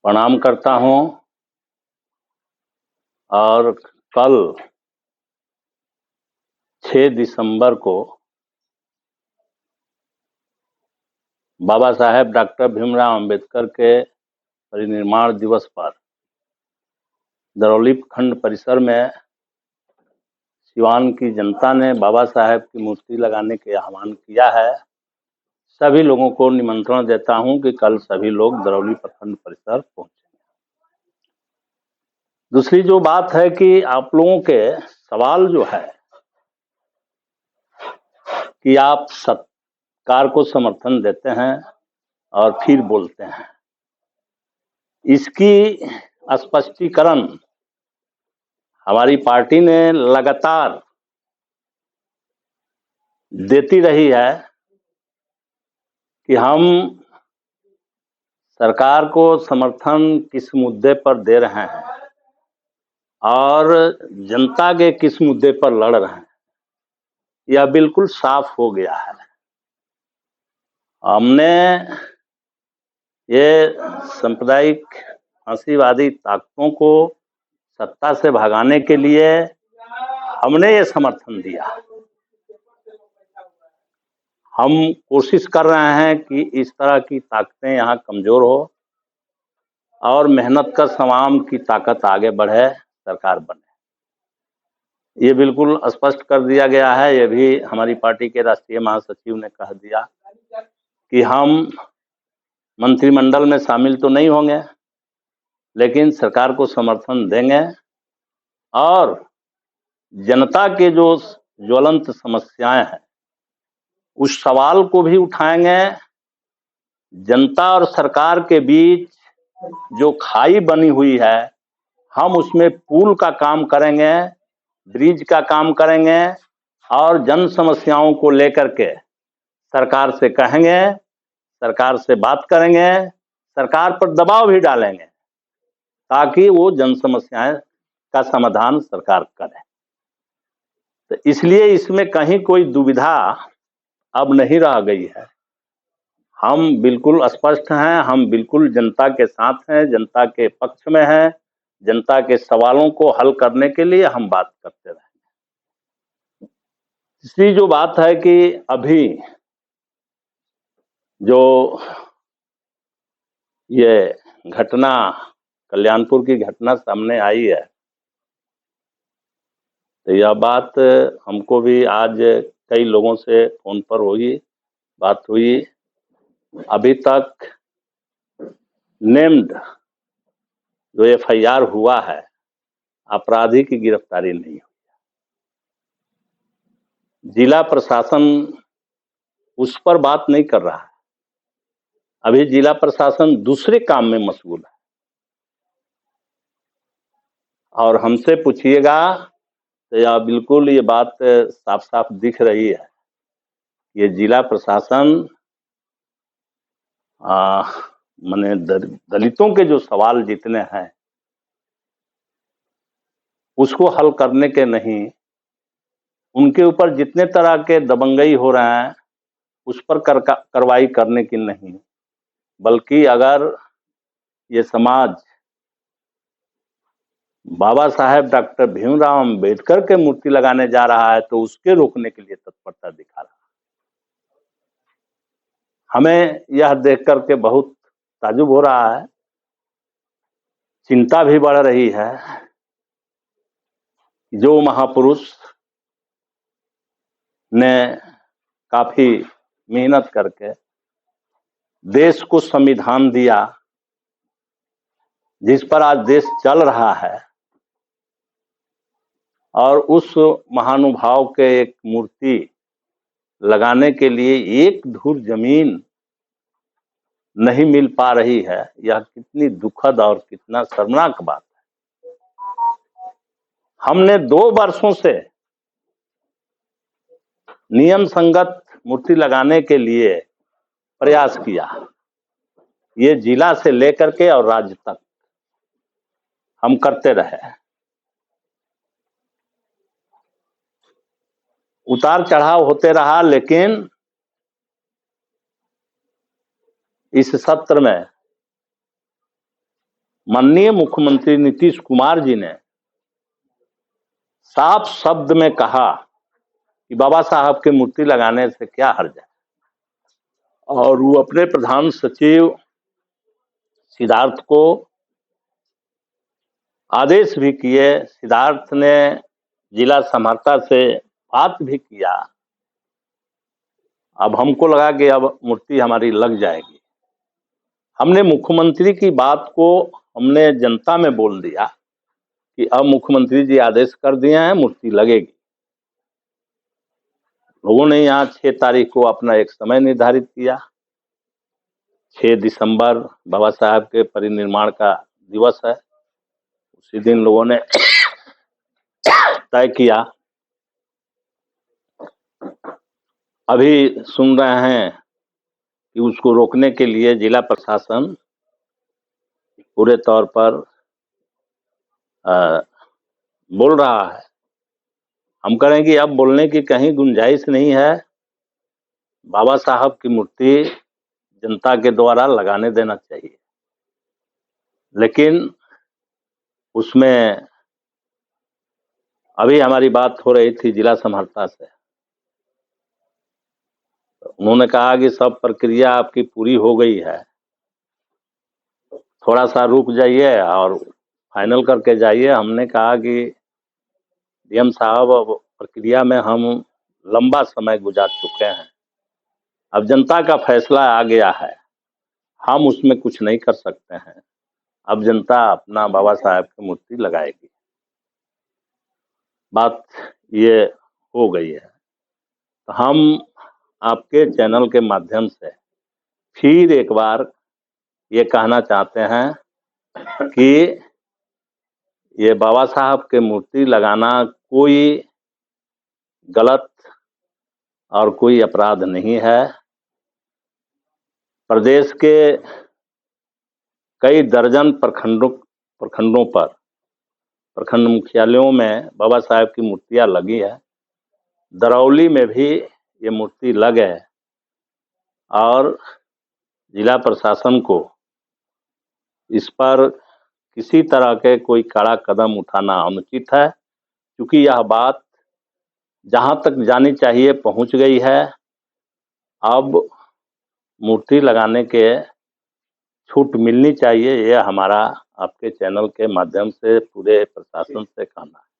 प्रणाम करता हूं। और कल 6 दिसंबर को बाबा साहेब डॉक्टर भीमराव अंबेडकर के परिनिर्वाण दिवस पर दरौली खंड परिसर में सिवान की जनता ने बाबा साहेब की मूर्ति लगाने के आह्वान किया है। सभी लोगों को निमंत्रण देता हूं कि कल सभी लोग दरौली प्रखंड परिसर पहुंचे। दूसरी जो बात है कि आप लोगों के सवाल जो है कि आप सरकार को समर्थन देते हैं और फिर बोलते हैं, इसकी स्पष्टीकरण हमारी पार्टी ने लगातार देती रही है कि हम सरकार को समर्थन किस मुद्दे पर दे रहे हैं और जनता के किस मुद्दे पर लड़ रहे हैं, यह बिल्कुल साफ हो गया है। हमने ये सांप्रदायिक फांसीवादी ताकतों को सत्ता से भगाने के लिए हमने ये समर्थन दिया। हम कोशिश कर रहे हैं कि इस तरह की ताकतें यहाँ कमजोर हो और मेहनत का तमाम की ताकत आगे बढ़े, सरकार बने। ये बिल्कुल स्पष्ट कर दिया गया है। ये भी हमारी पार्टी के राष्ट्रीय महासचिव ने कह दिया कि हम मंत्रिमंडल में शामिल तो नहीं होंगे, लेकिन सरकार को समर्थन देंगे और जनता के जो ज्वलंत समस्याएं हैं उस सवाल को भी उठाएंगे। जनता और सरकार के बीच जो खाई बनी हुई है, हम उसमें पुल का काम करेंगे, ब्रिज का काम करेंगे और जन समस्याओं को लेकर के सरकार से कहेंगे, सरकार से बात करेंगे, सरकार पर दबाव भी डालेंगे ताकि वो जन समस्याएं का समाधान सरकार करे। तो इसलिए इसमें कहीं कोई दुविधा अब नहीं रह गई है। हम बिल्कुल स्पष्ट हैं, हम बिल्कुल जनता के साथ हैं, जनता के पक्ष में हैं, जनता के सवालों को हल करने के लिए हम बात करते रहेंगे। तीसरी जो बात है कि अभी जो ये घटना, कल्याणपुर की घटना सामने आई है, तो यह बात हमको भी आज कई लोगों से फोन पर बात हुई। अभी तक नेम्ड जो एफआईआर हुआ है, अपराधी की गिरफ्तारी नहीं हुई। जिला प्रशासन उस पर बात नहीं कर रहा है। अभी जिला प्रशासन दूसरे काम में मशगूल है और हमसे पूछिएगा तो यह बिल्कुल ये बात साफ साफ दिख रही है। ये जिला प्रशासन माने दलितों के जो सवाल जितने हैं उसको हल करने के नहीं, उनके ऊपर जितने तरह के दबंगई हो रहे हैं उस पर कार्रवाई करने की नहीं, बल्कि अगर ये समाज बाबा साहेब डॉक्टर भीमराव अंबेडकर के मूर्ति लगाने जा रहा है तो उसके रोकने के लिए तत्परता दिखा रहा है। हमें यह देख करके बहुत ताज्जुब हो रहा है, चिंता भी बढ़ रही है। जो महापुरुष ने काफी मेहनत करके देश को संविधान दिया, जिस पर आज देश चल रहा है, और उस महानुभाव के एक मूर्ति लगाने के लिए एक धूर जमीन नहीं मिल पा रही है, यह कितनी दुखद और कितना शर्मनाक बात है। हमने 2 वर्षों से नियम संगत मूर्ति लगाने के लिए प्रयास किया। ये जिला से लेकर के और राज्य तक हम करते रहे। उतार चढ़ाव होते रहा, लेकिन इस सत्र में माननीय मुख्यमंत्री नीतीश कुमार जी ने साफ शब्द में कहा कि बाबा साहब की मूर्ति लगाने से क्या हर्ज है, और वो अपने प्रधान सचिव सिद्धार्थ को आदेश भी किए। सिद्धार्थ ने जिला समाहर्ता से बात भी किया। अब हमको लगा कि अब मूर्ति हमारी लग जाएगी। हमने मुख्यमंत्री की बात को हमने जनता में बोल दिया कि अब मुख्यमंत्री जी आदेश कर दिए हैं, मूर्ति लगेगी। लोगों ने यहाँ 6 तारीख को अपना एक समय निर्धारित किया। 6 दिसंबर बाबा साहब के परिनिर्वाण का दिवस है। उसी दिन लोगों ने तय किया। अभी सुन रहे हैं कि उसको रोकने के लिए जिला प्रशासन पूरे तौर पर बोल रहा है। हम कहें कि अब बोलने की कहीं गुंजाइश नहीं है। बाबा साहब की मूर्ति जनता के द्वारा लगाने देना चाहिए, लेकिन उसमें अभी हमारी बात हो रही थी जिला समाहर्ता से। उन्होंने कहा कि सब प्रक्रिया आपकी पूरी हो गई है, थोड़ा सा रुक जाइए और फाइनल करके जाइए। हमने कहा कि डीएम साहब, अब प्रक्रिया में हम लंबा समय गुजार चुके हैं, अब जनता का फैसला आ गया है, हम उसमें कुछ नहीं कर सकते हैं। अब जनता अपना बाबा साहब की मूर्ति लगाएगी। बात ये हो गई है। तो हम आपके चैनल के माध्यम से फिर एक बार ये कहना चाहते हैं कि ये बाबा साहब के मूर्ति लगाना कोई गलत और कोई अपराध नहीं है। प्रदेश के कई दर्जन प्रखंडों पर, प्रखंड मुख्यालयों में बाबा साहब की मूर्तियां लगी है। दरौली में भी ये मूर्ति लगे है और जिला प्रशासन को इस पर किसी तरह के कोई कड़ा कदम उठाना अनुचित है, क्योंकि यह बात जहां तक जानी चाहिए पहुंच गई है। अब मूर्ति लगाने के छूट मिलनी चाहिए, यह हमारा आपके चैनल के माध्यम से पूरे प्रशासन से कहना है।